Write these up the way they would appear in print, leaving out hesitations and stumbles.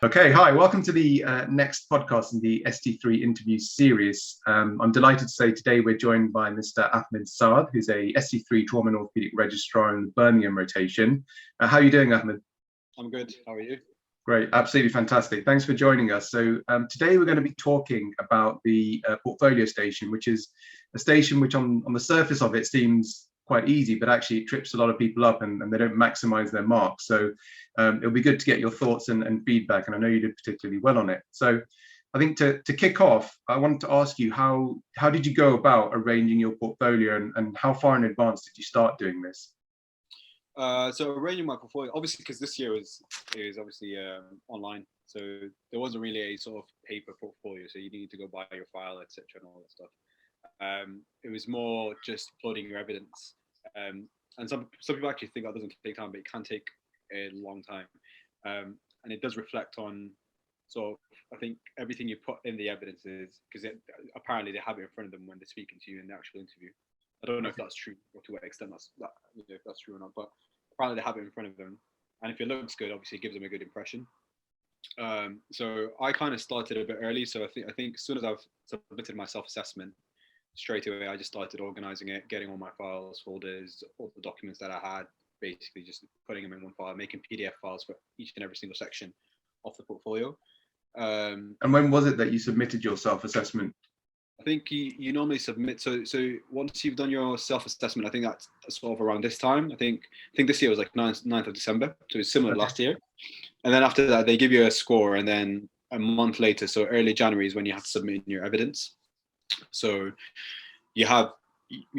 Okay, hi, welcome to the next podcast in the ST3 interview series. I'm delighted to say today we're joined by Mr. Ahmed Saad, who's a ST3 Trauma Orthopaedic Registrar in the Birmingham rotation. How are you doing, Ahmed? I'm good. How are you? Great, absolutely fantastic. Thanks for joining us. So today we're going to be talking about the portfolio station, which is a station which on the surface of it seems quite easy, but actually it trips a lot of people up and they don't maximize their marks. So it'll be good to get your thoughts and feedback. And I know you did particularly well on it. So I think to kick off, I wanted to ask you, how did you go about arranging your portfolio and how far in advance did you start doing this? So arranging my portfolio, obviously, because this year is obviously online, so there wasn't really a sort of paper portfolio. So you need to go buy your file, etc., and all that stuff. It was more just uploading your evidence, and some people actually think that doesn't take time, but it can take a long time, and it does reflect on. So I think everything you put in the evidence is because apparently they have it in front of them when they're speaking to you in the actual interview. I don't know if that's true or to what extent if that's true or not, but apparently they have it in front of them, and if it looks good, obviously it gives them a good impression. So I kind of started a bit early. So I think as soon as I've submitted my self-assessment, straight away I just started organizing it, getting all my files, folders, all the documents that I had, basically just putting them in one file, making PDF files for each and every single section of the portfolio. And when was it that you submitted your self-assessment? I think you normally submit. So once you've done your self-assessment, I think that's sort of around this time. I think this year was like 9th of December. So it's similar last year. And then after that, they give you a score. And then a month later, so early January is when you have to submit your evidence. So you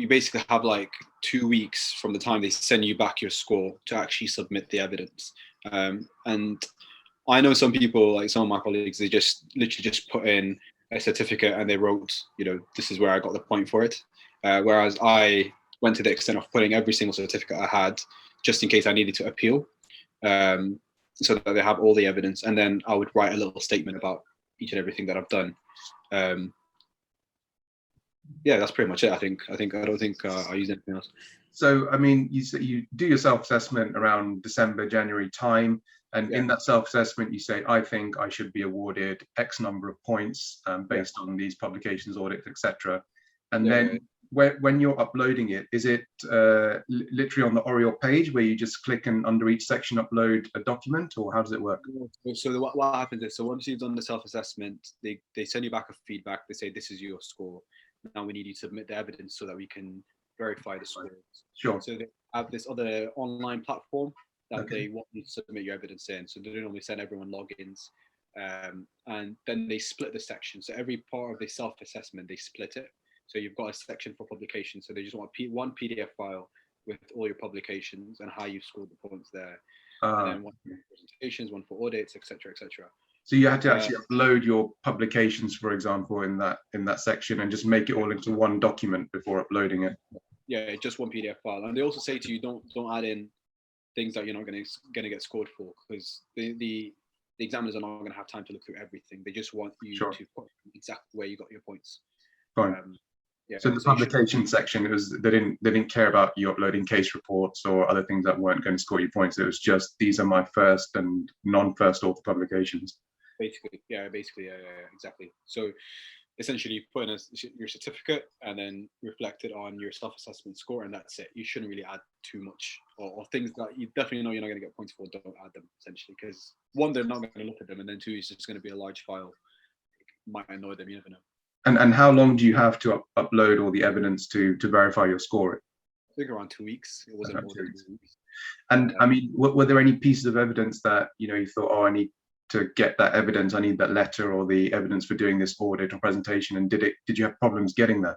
basically have like 2 weeks from the time they send you back your score to actually submit the evidence. And I know some people, like some of my colleagues, they just literally just put in a certificate and they wrote, this is where I got the point for it. Whereas I went to the extent of putting every single certificate I had just in case I needed to appeal, so that they have all the evidence. And then I would write a little statement about each and everything that I've done. Yeah, that's pretty much it. I don't think I use anything else. So, I mean, you do your self-assessment around December, January time. And in that self-assessment, you say, I think I should be awarded X number of points based on these publications, audits, etc. And then when you're uploading it, is it literally on the Oriel page where you just click and under each section upload a document, or how does it work? So what happens is, so once you've done the self-assessment, they send you back a feedback. They say, this is your score. Now we need you to submit the evidence so that we can verify the scores. Sure. So they have this other online platform that they want you to submit your evidence in. So they normally send everyone logins, and then they split the section. So every part of the self-assessment, they split it. So you've got a section for publication. So they just want one PDF file with all your publications and how you've scored the points there. And then one for presentations, one for audits, etc., etc. So you had to actually upload your publications, for example, in that section, and just make it all into one document before uploading it. Yeah, just one PDF file. And they also say to you, don't add in things that you're not going to get scored for, because the examiners are not going to have time to look through everything. They just want you to put exactly where you got your points. Fine. So the publication section, they didn't care about you uploading case reports or other things that weren't going to score you points. It was just, these are my first and non-first author publications. Basically, exactly. So essentially, you put in your certificate and then reflect it on your self-assessment score, and that's it. You shouldn't really add too much, or things that you definitely know you're not going to get points for. Don't add them, essentially, because one, they're not going to look at them, and then two, it's just going to be a large file. It might annoy them. You never know. And how long do you have to upload all the evidence to verify your score? I think around 2 weeks. It wasn't more than 2 weeks. And I mean, were there any pieces of evidence that you thought, oh, I need to get that evidence, I need that letter or the evidence for doing this audit or presentation, and did you have problems getting that?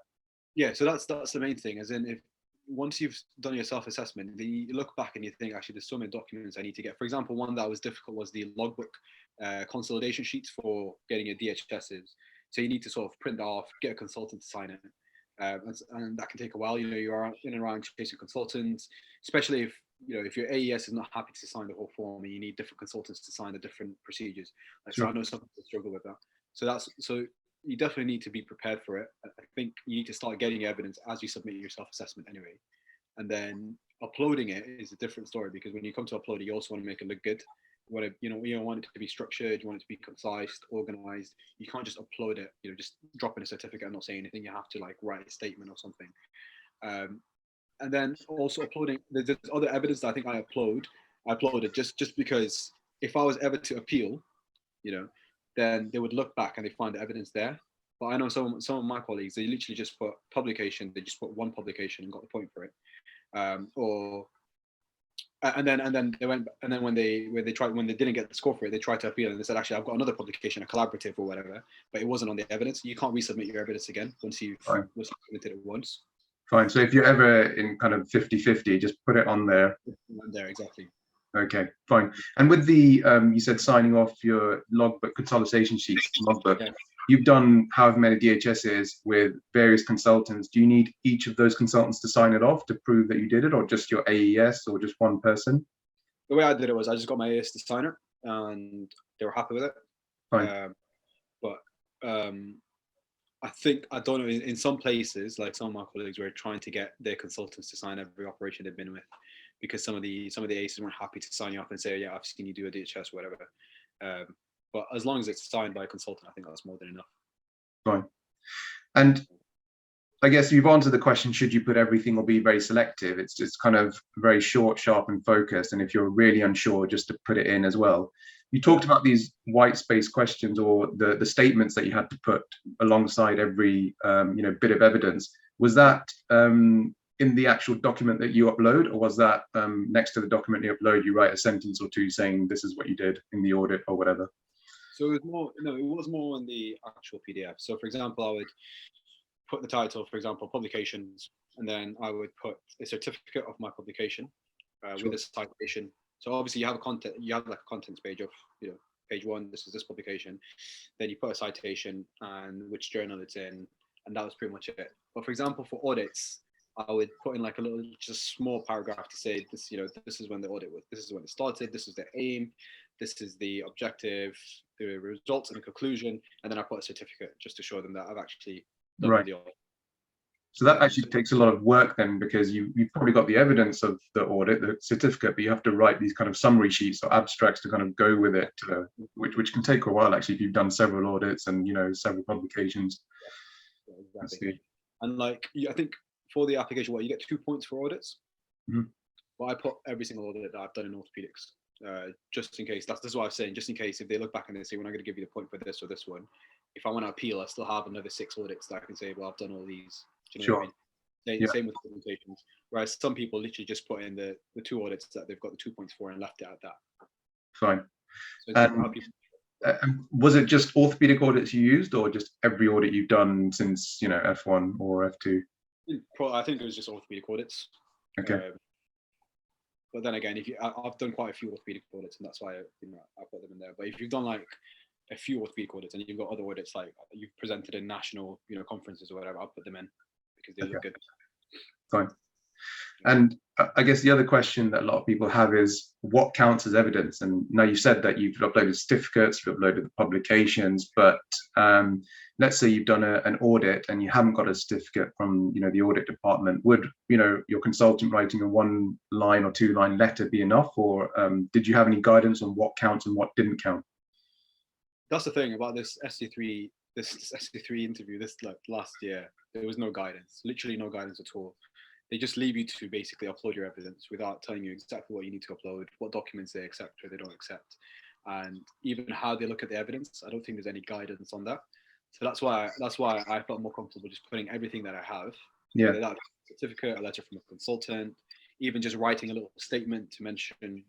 Yeah, so that's the main thing. As in, if once you've done your self-assessment, you look back and you think, actually, there's so many documents I need to get. For example, one that was difficult was the logbook consolidation sheets for getting your DHSs. So you need to sort of print that off, get a consultant to sign it, and that can take a while. You're in and around chasing consultants, especially if your AES is not happy to sign the whole form and you need different consultants to sign the different procedures. So I know some people struggle with that. So you definitely need to be prepared for it. I think you need to start getting evidence as you submit your self-assessment anyway. And then uploading it is a different story, because when you come to upload it, you also want to make it look good. you want it to be structured, you want it to be concise, organized. You can't just upload it, just drop in a certificate and not say anything. You have to like write a statement or something. And then also uploading, there's other evidence that I think I uploaded just because if I was ever to appeal, then they would look back and they find the evidence there. But I know some of my colleagues, they literally just put publication, they just put one publication and got the point for it. And then they went, and then when they didn't get the score for it, they tried to appeal and they said, actually, I've got another publication, a collaborative or whatever, but it wasn't on the evidence. You can't resubmit your evidence again once you've submitted it once. Fine. So if you're ever in kind of 50-50, just put it on there. There, exactly. Okay, fine. And with the, you said signing off your logbook, consolidation sheets, logbook, yeah. You've done however many DHSs with various consultants. Do you need each of those consultants to sign it off to prove that you did it, or just your AES, or just one person? The way I did it was I just got my AES to sign it, and they were happy with it. Fine. I don't know, in some places, like some of my colleagues were trying to get their consultants to sign every operation they've been with, because some of the ACEs weren't happy to sign you off and say, yeah, I've seen you do a DHS or whatever. But as long as it's signed by a consultant, I think that's more than enough. Fine. And I guess you've answered the question, should you put everything or be very selective? It's just kind of very short, sharp and focused. And if you're really unsure, just to put it in as well. You talked about these white space questions, or the statements that you had to put alongside every bit of evidence. Was that in the actual document that you upload, or was that next to the document you upload, you write a sentence or two saying this is what you did in the audit or whatever? So it was more on the actual PDF. So for example, I would put the title, for example, publications, and then I would put a certificate of my publication with a citation. So obviously you have like a contents page of, page 1, this is this publication. Then you put a citation and which journal it's in, and that was pretty much it. But for example, for audits, I would put in like a little, just small paragraph to say this, this is when the audit was, this is when it started, this is the aim, this is the objective, the results and the conclusion, and then I put a certificate just to show them that I've actually done the audit. So that actually takes a lot of work then, because you've probably got the evidence of the audit, the certificate, but you have to write these kind of summary sheets or abstracts to kind of go with it, which can take a while actually if you've done several audits and several publications. Yeah, exactly. And like, I think for the application, you get 2 points for audits. Mm-hmm. But I put every single audit that I've done in orthopedics, just in case. This is what I was saying, just in case if they look back and they say, we're not going to give you the point for this or this one. If I want to appeal, I still have another 6 audits that I can say, well, I've done all these. Do you know what I mean? Same with presentations. Whereas some people literally just put in the 2 audits that they've got the 2 points for and left it at that. Fine. So was it just orthopedic audits you used, or just every audit you've done since F1 or F2? I think it was just orthopedic audits. Okay. But then again, I've done quite a few orthopedic audits, and that's why I put them in there. But if you've done like a few orthopedic audits and you've got other audits like you've presented in national conferences or whatever, I'll put them in because they look good. Fine. And I guess the other question that a lot of people have is what counts as evidence? And now you've said that you've uploaded certificates, you've uploaded the publications, but let's say you've done an audit and you haven't got a certificate from the audit department. Would your consultant writing a 1-line or 2-line letter be enough, or did you have any guidance on what counts and what didn't count? That's the thing about this ST3 interview this last year. There was no guidance, literally no guidance at all. They just leave you to basically upload your evidence without telling you exactly what you need to upload, what documents they accept or they don't accept, and even how they look at the evidence. I don't think there's any guidance on that. So that's why I felt more comfortable just putting everything that I have. Yeah. That certificate, a letter from a consultant, even just writing a little statement to mention,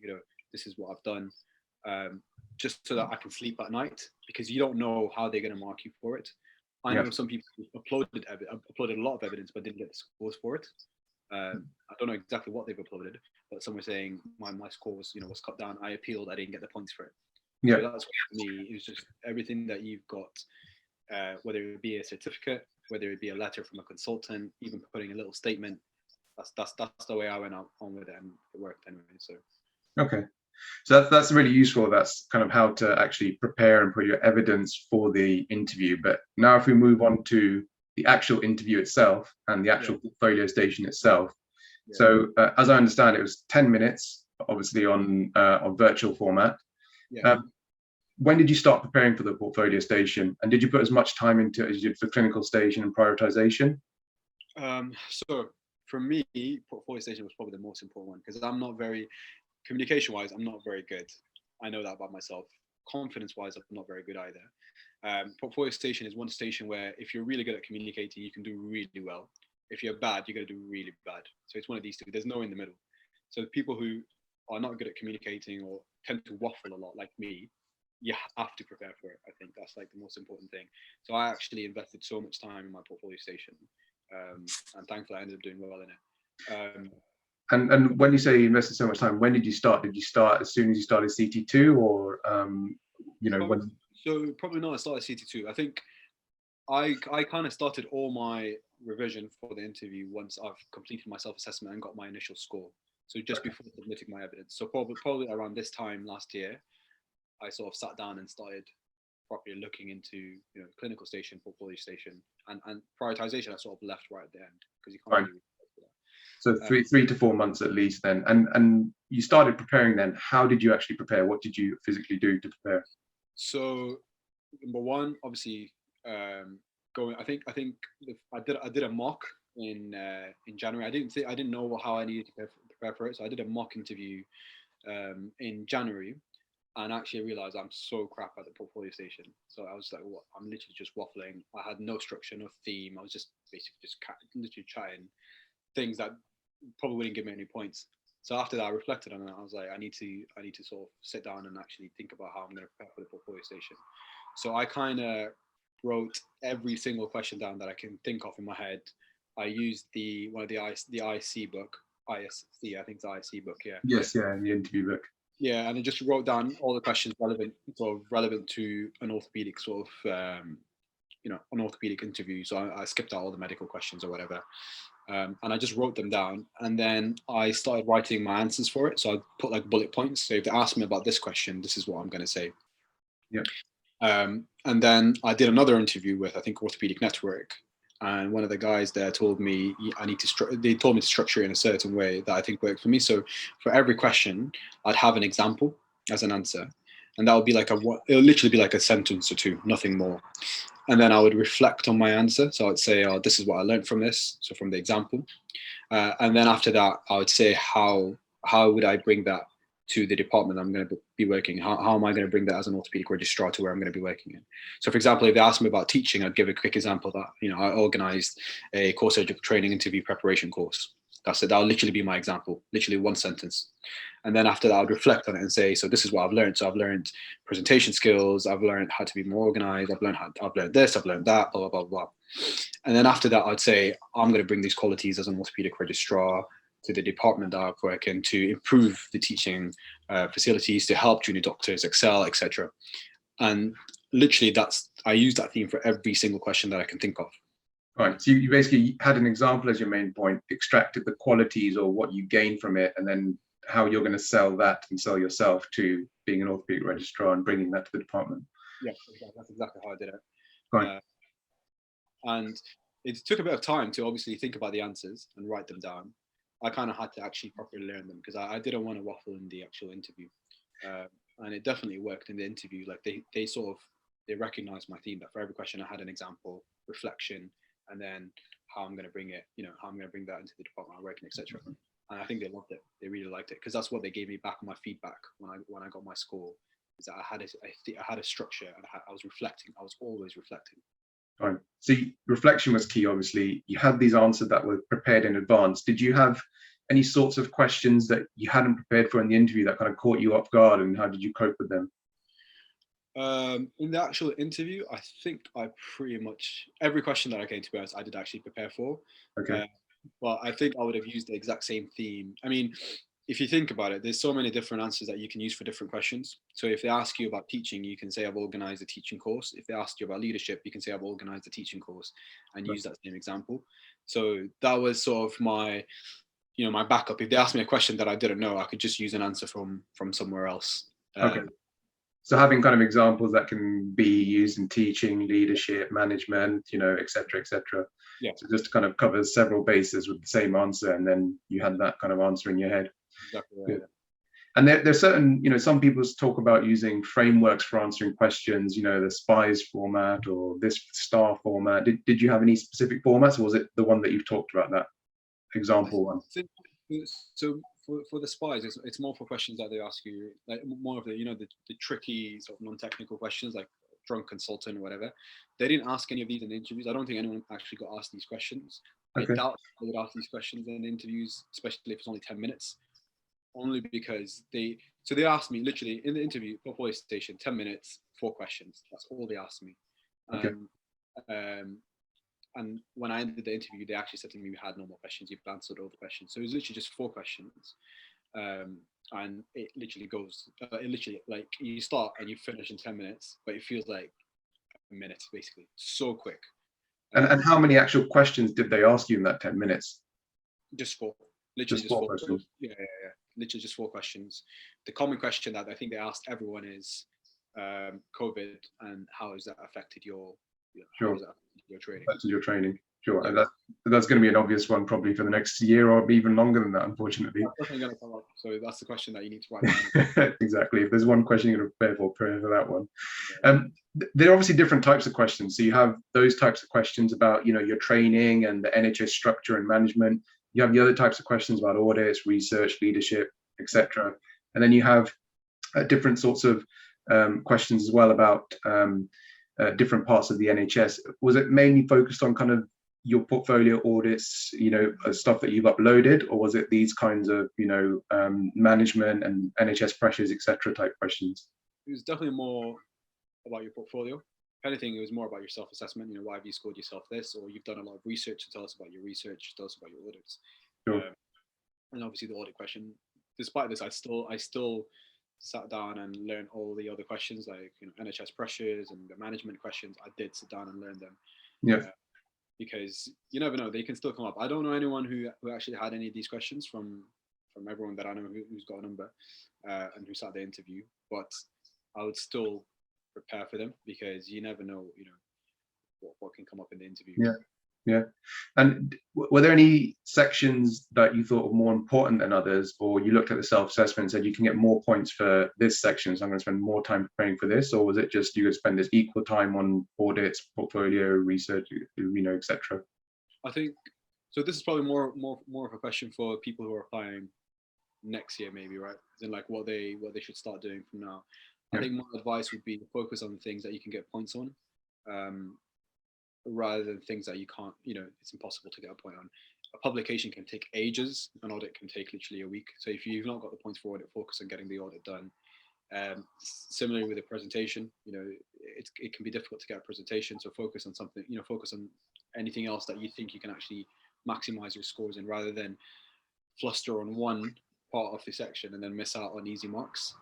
this is what I've done, just so that I can sleep at night, because you don't know how they're going to mark you for it. I know some people uploaded a lot of evidence but didn't get the scores for it. I don't know exactly what they've uploaded, but some were saying my score was cut down. I appealed, I didn't get the points for it. Yeah. So that's what for me, it was just everything that you've got, whether it be a certificate, whether it be a letter from a consultant, even putting a little statement. That's the way I went on with it, and it worked anyway. So. Okay. So that's really useful. That's kind of how to actually prepare and put your evidence for the interview. But now if we move on to the actual interview itself and the actual portfolio station itself. Yeah. So as I understand, it was 10 minutes, obviously on virtual format. Yeah. When did you start preparing for the portfolio station, and did you put as much time into it as you did for clinical station and prioritization? So for me, portfolio station was probably the most important one, because I'm not very, communication wise, I'm not very good. I know that about myself. Confidence wise, I'm not very good either. Portfolio station is one station where if you're really good at communicating, you can do really well. If you're bad, you're going to do really bad. So it's one of these two. There's no in the middle. So people who are not good at communicating or tend to waffle a lot, like me, you have to prepare for it. I think that's like the most important thing. So I actually invested so much time in my portfolio station, and thankfully I ended up doing well in it. And when you say you invested so much time, when did you start? Did you start as soon as you started CT2, or when? So probably not. I started CT2. I think I kind of started all my revision for the interview once I've completed my self-assessment and got my initial score. So just before submitting my evidence. So probably around this time last year, I sort of sat down and started properly looking into clinical station, portfolio station, and prioritization. I sort of left right at the end, because you can't really. So 3 to 4 months at least then. And you started preparing then. How did you actually prepare? What did you physically do to prepare? So number one, obviously, I think I did a mock in January. I didn't know how I needed to prepare for it. So I did a mock interview in January, and actually realized I'm so crap at the portfolio station. So I was like, what? I'm literally just waffling. I had no structure, no theme. I was just basically literally chatting things that probably wouldn't give me any points. So after that, I reflected on it. I was like, I need to sort of sit down and actually think about how I'm going to prepare for the portfolio station. So I kind of wrote every single question down that I can think of in my head. I used the IC book, ISC, I think it's the IC book, yeah. Yes, yeah, the interview book. Yeah, and I just wrote down all the questions relevant to an orthopedic sort of an orthopedic interview. So I skipped out all the medical questions or whatever. And I just wrote them down, and then I started writing my answers for it. So I put like bullet points. So if they ask me about this question, this is what I'm going to say. Yeah. And then I did another interview with, I think, Orthopaedic Network, and one of the guys there told me they told me to structure it in a certain way that I think worked for me. So for every question, I'd have an example as an answer, and that would be it'll literally be like a sentence or two, nothing more. And then I would reflect on my answer. So I'd say, oh, this is what I learned from this. So from the example. And then after that, I would say, how would I bring that to the department I'm going to be working? How am I going to bring that as an orthopedic registrar to where I'm going to be working in? So for example, if they ask me about teaching, I'd give a quick example that, I organized a core surgical training interview preparation course. That's it. That'll literally be my example, literally one sentence. And then after that, I would reflect on it and say, so this is what I've learned. So I've learned presentation skills. I've learned how to be more organized. I've learned this, I've learned that, blah, blah, blah, blah. And then after that, I'd say, I'm going to bring these qualities as an orthopedic registrar to the department that I work in to improve the teaching facilities, to help junior doctors excel, etc. And literally I use that theme for every single question that I can think of. Right. So you basically had an example as your main point, extracted the qualities or what you gain from it, and then how you're going to sell that and sell yourself to being an orthopedic registrar and bringing that to the department. Yeah, that's exactly how I did it. Right. And it took a bit of time to obviously think about the answers and write them down. I kind of had to actually properly learn them, because I didn't want to waffle in the actual interview. And it definitely worked in the interview. Like they recognized my theme, that for every question I had an example, reflection, and then how I'm going to bring it, how I'm going to bring that into the department I work in, etc. And I think they loved it. They really liked it, because that's what they gave me back on my feedback when I got my score, is that I had a structure, and I was reflecting. I was always reflecting. Right. So reflection was key. Obviously, you had these answers that were prepared in advance. Did you have any sorts of questions that you hadn't prepared for in the interview that kind of caught you off guard, and how did you cope with them? In the actual interview, I think I pretty much every question that I came, to be honest, I did actually prepare for. Okay. But I think I would have used the exact same theme. I mean, if you think about it, there's so many different answers that you can use for different questions. So if they ask you about teaching, you can say, I've organized a teaching course. If they ask you about leadership, you can say, I've organized a teaching course, and use that same example. So that was sort of my backup. If they asked me a question that I didn't know, I could just use an answer from somewhere else. Okay. So having kind of examples that can be used in teaching, leadership, management, et cetera, et cetera. Yeah. So just kind of covers several bases with the same answer, and then you had that kind of answer in your head. Exactly. Right. And there's certain, some people talk about using frameworks for answering questions, the SPIES format or this STAR format. Did you have any specific formats, or was it the one that you've talked about, that example one? So for the SPIES, it's more for questions that they ask you, like more of the, the tricky sort of non-technical questions, like drunk consultant or whatever. They didn't ask any of these in the interviews. I don't think anyone actually got asked these questions. Okay. I doubt they would ask these questions in interviews, especially if it's only 10 minutes. Only because they asked me literally in the interview, portfolio station, 10 minutes, 4 questions. That's all they asked me. Okay. And when I ended the interview, they actually said to me, "We had no more questions. You've answered all the questions." So it was literally just 4 questions. And it literally goes, like you start and you finish in 10 minutes, but it feels like a minute, basically. So quick. And how many actual questions did they ask you in that 10 minutes? Just 4. Literally just 4 questions. Yeah. Literally just 4 questions. The common question that I think they asked everyone is COVID, and how has that affected your training? Affected your training. Sure. Yeah. And that's going to be an obvious one probably for the next year, or even longer than that, unfortunately. That's definitely going to come up. So that's the question that you need to write down. Exactly. If there's one question you're going to prepare for that one. There are obviously different types of questions. So you have those types of questions about, your training and the NHS structure and management. You have the other types of questions about audits, research, leadership, etc. And then you have different sorts of questions as well about different parts of the NHS. Was it mainly focused on kind of your portfolio audits, stuff that you've uploaded, or was it these kinds of, management and NHS pressures, etc. type questions? It was definitely more about your portfolio. If anything, it was more about your self-assessment. Why have you scored yourself this? Or you've done a lot of research, so tell us about your research, tell us about your audits. Sure. And obviously the audit question. Despite this, I still sat down and learned all the other questions, like NHS pressures and the management questions. I did sit down and learn them. Yeah. Because you never know, they can still come up. I don't know anyone who actually had any of these questions from everyone that I know who's got a number and who sat the interview. But I would still prepare for them, because you never know, what can come up in the interview. Yeah. And were there any sections that you thought were more important than others, or you looked at the self-assessment and said you can get more points for this section, so I'm going to spend more time preparing for this? Or was it just you could spend this equal time on audits, portfolio, research, etc.? I think so. This is probably more of a question for people who are applying next year, maybe, right? As in like what they should start doing from now. I think my advice would be to focus on things that you can get points on, rather than things that you can't, it's impossible to get a point on. A publication can take ages, an audit can take literally a week. So if you've not got the points for audit, focus on getting the audit done. Similarly with a presentation, it can be difficult to get a presentation, so focus on something, focus on anything else that you think you can actually maximize your scores in, rather than fluster on one part of the section and then miss out on easy marks.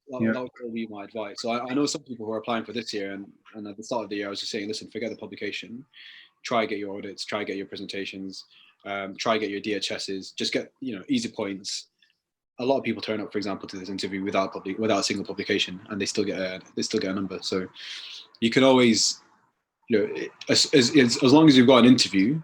That would probably be my advice. So I know some people who are applying for this year, and at the start of the year I was just saying, listen, forget the publication, try get your audits, try get your presentations, try get your DHSs, just get easy points. A lot of people turn up, for example, to this interview without a single publication, and they still get a number. So you can always, as long as you've got an interview,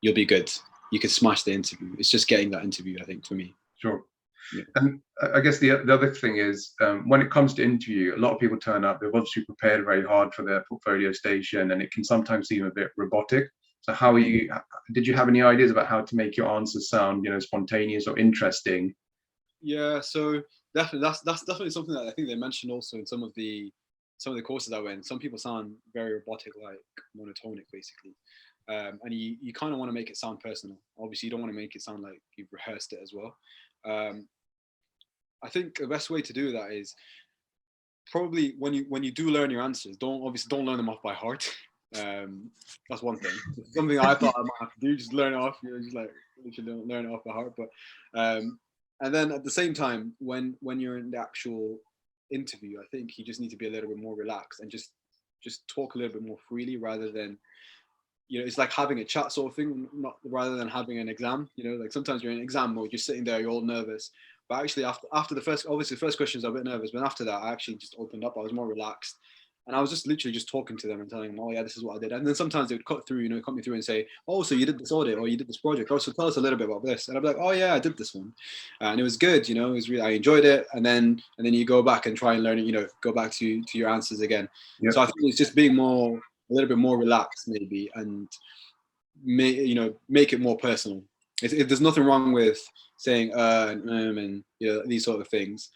you'll be good. You can smash the interview. It's just getting that interview, I think, for me. Sure. Yeah. And I guess the other thing is, when it comes to interview, a lot of people turn up, they've obviously prepared very hard for their portfolio station, and it can sometimes seem a bit robotic. So did you have any ideas about how to make your answers sound, spontaneous or interesting? Yeah, so definitely that's definitely something that I think they mentioned also in some of the courses I went. Some people sound very robotic, like monotonic, basically. And you kind of want to make it sound personal. Obviously, you don't want to make it sound like you've rehearsed it as well. I think the best way to do that is probably when you do learn your answers, don't learn them off by heart. That's one thing. Something I thought I might have to do, just learn it off. Just like literally learn it off by heart. But and then at the same time, when you're in the actual interview, I think you just need to be a little bit more relaxed and just talk a little bit more freely, rather than, it's like having a chat sort of thing, rather than having an exam. Like sometimes you're in exam mode, you're sitting there, you're all nervous. But actually, after the first questions, I was a bit nervous, but after that, I actually just opened up. I was more relaxed, And I was just literally just talking to them and telling them, oh yeah, this is what I did. And then sometimes they would cut me through and say, oh, so you did this audit or you did this project. Oh, so tell us a little bit about this. And I'd be like, oh yeah, I did this one. And it was good, you know, it was really, I enjoyed it. And then you go back and try and learn it, you know, go back to your answers again. Yep. So I think it's just being a little bit more relaxed maybe, and make it more personal. There's nothing wrong with saying and you know, these sort of things.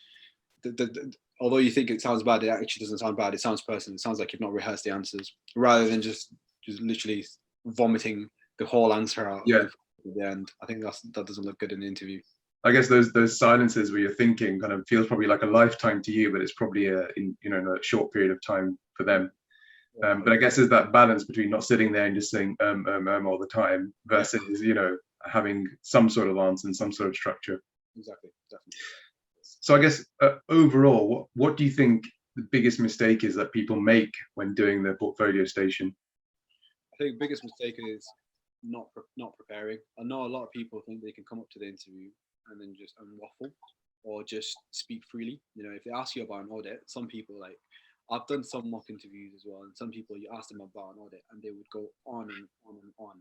Although you think it sounds bad, it actually doesn't sound bad. It sounds personal. It sounds like you've not rehearsed the answers, rather than just literally vomiting the whole answer out at the end. I think that doesn't look good in the interview. I guess those silences where you're thinking kind of feels probably like a lifetime to you, but it's probably in a short period of time for them. But I guess there's that balance between not sitting there and just saying all the time versus having some sort of answer and some sort of structure. Exactly, definitely. So I guess overall, what do you think the biggest mistake is that people make when doing their portfolio station? I think the biggest mistake is not preparing. I know a lot of people think they can come up to the interview and then just waffle or just speak freely. You know, if they ask you about an audit, some people, like, I've done some mock interviews as well, and some people, you ask them about an audit and they would go on and on and on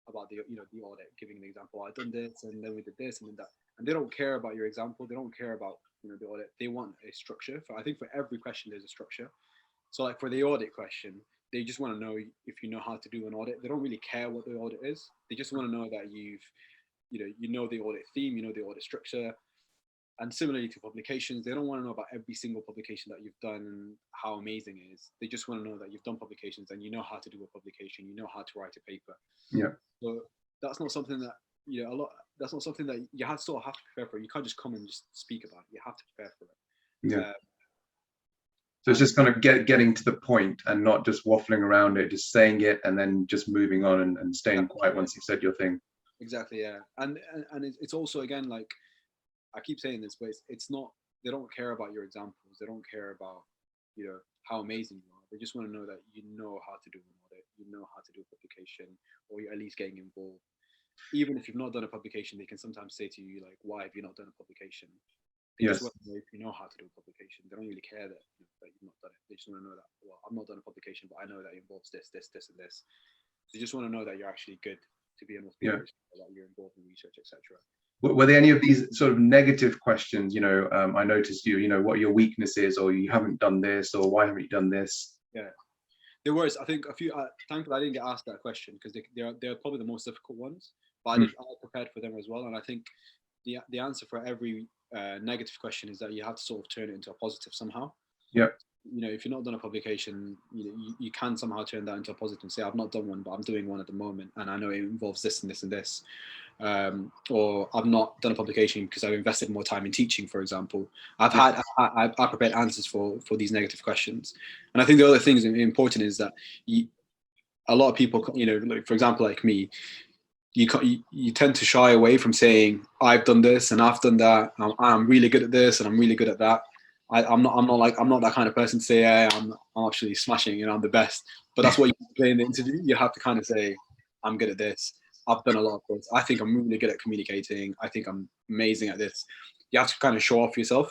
about the audit, giving an example. I've done this and then we did this and then that. And they don't care about your example. They don't care about the audit. They want a structure. I think for every question there's a structure. So like for the audit question, they just want to know if you know how to do an audit. They don't really care what the audit is. They just want to know that you know the audit theme, you know the audit structure. And similarly to publications, they don't want to know about every single publication that you've done and how amazing it is. They just want to know that you've done publications and you know how to do a publication. You know how to write a paper. Yeah. So that's not something that that's not something that you still have to prepare for. You can't just come and just speak about it. You have to prepare for it. Yeah. So it's just kind of getting to the point and not just waffling around it, just saying it and then just moving on and staying quiet once you've said your thing. Exactly, yeah. And it's also, again, like, I keep saying this, but it's not, they don't care about your examples. They don't care about, how amazing you are. They just want to know that you know how to do an audit, you know how to do a publication, or you're at least getting involved. Even if you've not done a publication, they can sometimes say to you, like, why have you not done a publication? They just want to know if you know how to do a publication. They don't really care that you've not done it. They just want to know that, well, I've not done a publication, but I know that it involves this, this, this, and this. So you just want to know that you're actually good to be an orthopaedist, that you're involved in research, etc. Were there any of these sort of negative questions? I noticed what your weakness is, or you haven't done this, or why haven't you done this? Yeah, there was. I think a few. Thankfully, I didn't get asked that question because they're probably the most difficult ones. But I prepared for them as well, and I think the answer for every negative question is that you have to sort of turn it into a positive somehow. Yeah. If you're not done a publication, you can somehow turn that into a positive and say, I've not done one, but I'm doing one at the moment, and I know it involves this and this and this. Or I've not done a publication because I've invested more time in teaching, for example. I prepared answers for these negative questions. And I think the other thing is important is that a lot of people, like, for example, like me, you tend to shy away from saying, I've done this and I've done that. I'm really good at this and I'm really good at that. I'm not that kind of person to say, yeah, I'm actually smashing, I'm the best. But that's what you play in the interview. You have to kind of say, I'm good at this. I've done a lot of this. I think I'm really good at communicating. I think I'm amazing at this. You have to kind of show off yourself.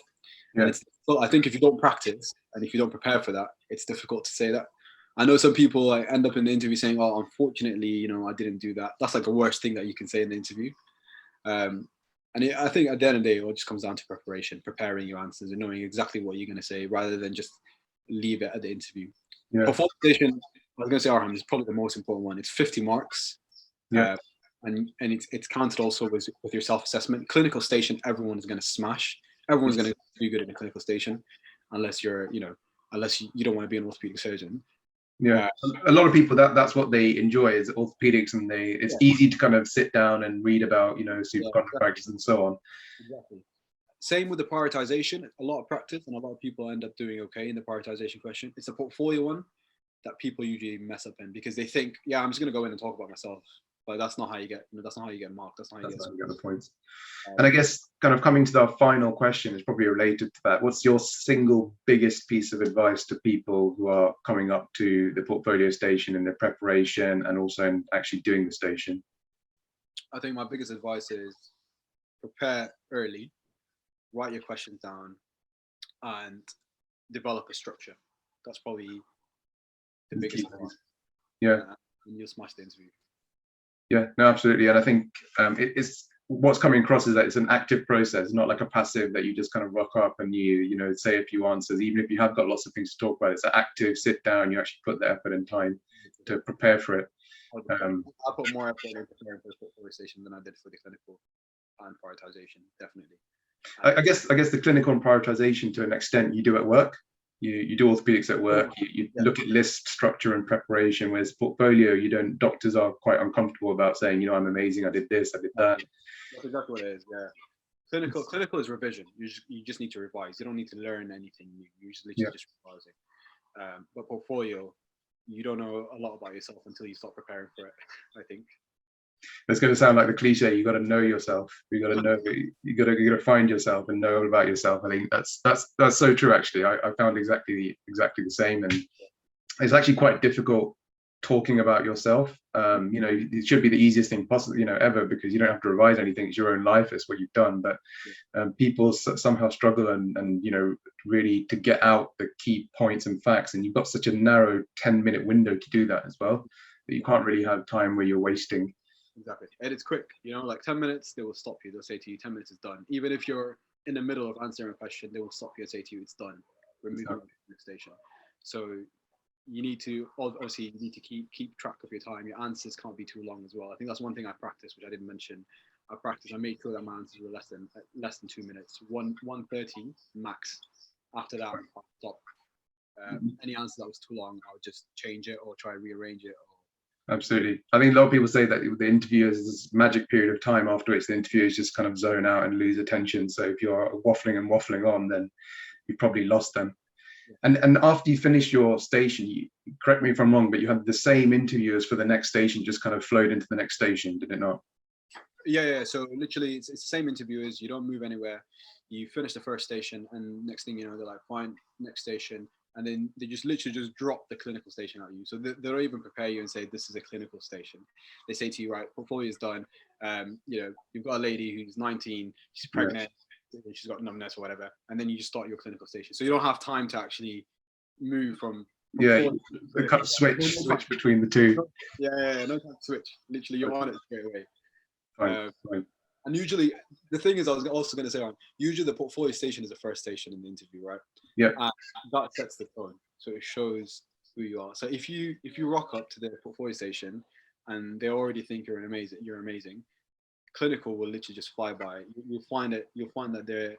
Yeah. And I think if you don't practice and if you don't prepare for that, it's difficult to say that. I know some people end up in the interview saying, oh, unfortunately, I didn't do that. That's like the worst thing that you can say in the interview. I think at the end of the day, it all just comes down to preparation, preparing your answers and knowing exactly what you're going to say rather than just leave it at the interview. Yeah. Portfolio station, I was going to say, Arham, is probably the most important one. It's 50 marks. Yeah. And it's counted also with your self-assessment. Clinical station, everyone's going to smash. Everyone's going to be good in a clinical station unless you're, unless you don't want to be an orthopedic surgeon. Yeah, a lot of people that's what they enjoy is orthopedics, and it's easy to kind of sit down and read about supercontract practice and so on. Exactly. Same with the prioritization. A lot of practice, and a lot of people end up doing okay in the prioritization question. It's a portfolio one that people usually mess up in because they think, yeah, I'm just going to go in and talk about myself. But that's not how you get. That's not how you get marked. That's not how you get the points. And I guess kind of coming to our final question is probably related to that. What's your single biggest piece of advice to people who are coming up to the portfolio station in their preparation and also in actually doing the station? I think my biggest advice is prepare early, write your questions down, and develop a structure. That's probably the biggest one. Yeah. And you'll smash the interview. Yeah, no, absolutely. And I think it's what's coming across is that it's an active process, not like a passive that you just kind of rock up and you know, say a few answers. Even if you have got lots of things to talk about, it's an active sit down, you actually put the effort and time to prepare for it. I put more effort in preparing for the portfolio station than I did for the clinical and prioritization, definitely. I guess the clinical and prioritization, to an extent, you do at work. You do orthopedics at work. You look at list structure and preparation. Whereas portfolio, you don't. Doctors are quite uncomfortable about saying, you know, I'm amazing. I did this. I did that. That's exactly what it is. Yeah. Clinical is revision. You just need to revise. You don't need to learn anything new. You just literally just revising. But portfolio, you don't know a lot about yourself until you start preparing for it, I think. It's going to sound like the cliche. You got to know yourself. You got to know. You got to find yourself and know all about yourself. I think that's so true. Actually, I found exactly the same, and it's actually quite difficult talking about yourself. You know, it should be the easiest thing possible, you know, ever, because you don't have to revise anything. It's your own life. It's what you've done. But people somehow struggle and you know, really to get out the key points and facts. And you've got such a narrow 10-minute window to do that as well, that you can't really have time where you're wasting. Exactly. And it's quick, you know, like 10 minutes, they will stop you. They'll say to you, 10 minutes is done. Even if you're in the middle of answering a question, they will stop you and say to you, it's done. We're moving on to the next station. So you need to, obviously, you need to keep track of your time. Your answers can't be too long as well. I think that's one thing I practice, which I didn't mention. I made sure that my answers were less than 2 minutes, 1:30 max. After that, I'll stop. Any answer that was too long, I would just change it or try to rearrange it. Absolutely. I think a lot of people say that the interview is this magic period of time after which the interviewers just kind of zone out and lose attention. So if you're waffling on, then you've probably lost them. And after you finish your station, you correct me if I'm wrong, but you had the same interviewers for the next station, just kind of flowed into the next station, did it not? Yeah. So literally, it's the same interviewers. You don't move anywhere. You finish the first station, and next thing you know, they're like, fine, next station. And then they just literally drop the clinical station at you. So they don't even prepare you and say, this is a clinical station. They say to you, right, portfolio is done. You know, you've got a lady who's 19, she's pregnant, she's got numbness or whatever. And then you just start your clinical station. So you don't have time to actually move from the cut switch between the two. Yeah, no time to switch. Literally, you're on it straight away. Fine. And usually, the thing is, I was also going to say, usually the portfolio station is the first station in the interview, right? Yeah. And that sets the tone, so it shows who you are. So if you rock up to the portfolio station and they already think you're amazing, clinical will literally just fly by. You'll find that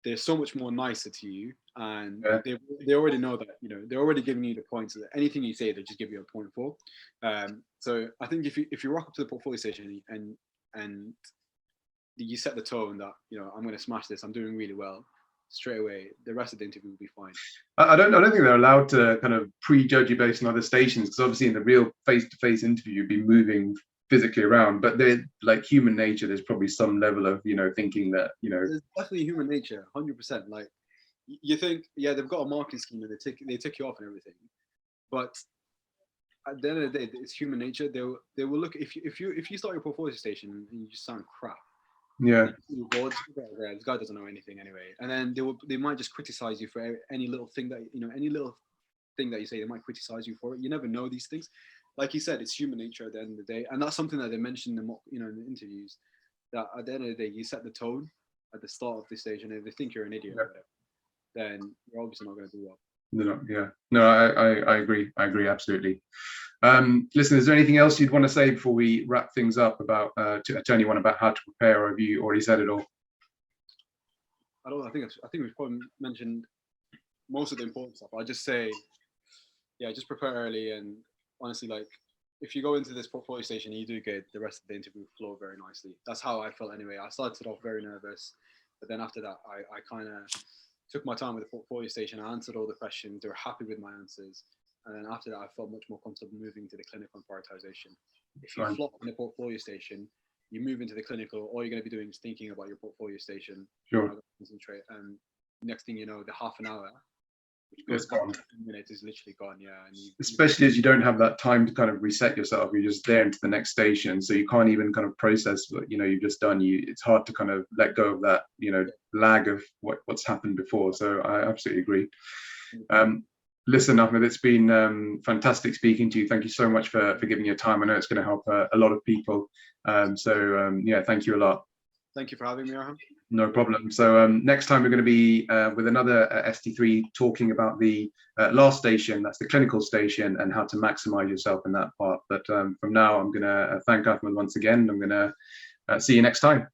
they're so much more nicer to you, and they already know that, you know, they're already giving you the points. So that anything you say, they just give you a point for. So I think if you rock up to the portfolio station and you set the tone that, you know, I'm going to smash this, I'm doing really well, straight away, the rest of the interview will be fine. I don't think they're allowed to kind of prejudge you based on other stations, because obviously in the real face-to-face interview, you'd be moving physically around, but they're like human nature. There's probably some level of, you know, thinking that, you know, there's definitely human nature, 100%. Like, you think, yeah, they've got a marketing scheme and they tick you off and everything, but at the end of the day, it's human nature. They will look, if you start your portfolio station and you just sound crap. Yeah. This guy doesn't know anything anyway, and then they might just criticize you for any little thing that you say. They might criticize you for it. You never know these things. Like you said, it's human nature at the end of the day, and that's something that they mentioned in the interviews. That at the end of the day, you set the tone at the start of the stage, and if they think you're an idiot, then you're obviously not going to do well. No, I agree absolutely. Listen, is there anything else you'd want to say before we wrap things up about to anyone about how to prepare, or have you already said it all? I think we've probably mentioned most of the important stuff. I just say, just prepare early, and honestly, like, if you go into this portfolio station and you do good, the rest of the interview will flow very nicely. That's how I felt anyway. I started off very nervous, but then after that, I kind of took my time with the portfolio station. I answered all the questions. They were happy with my answers. And then after that, I felt much more comfortable moving to the clinical and prioritization. If you flop in the portfolio station, you move into the clinical, all you're going to be doing is thinking about your portfolio station. Sure. Concentrate. And next thing you know, the half an hour, which goes gone. 10 minutes, is literally gone. Yeah. And especially as you don't have that time to kind of reset yourself. You're just there into the next station. So you can't even kind of process what, you know, you've just done. It's hard to kind of let go of that, you know, lag of what's happened before. So I absolutely agree. Listen, Ahmed, it's been fantastic speaking to you. Thank you so much for giving your time. I know it's going to help a lot of people. Yeah, thank you a lot. Thank you for having me, Arham. No problem. So next time we're going to be with another ST3 talking about the last station, that's the clinical station, and how to maximize yourself in that part. But from now, I'm going to thank Ahmed once again. I'm going to see you next time.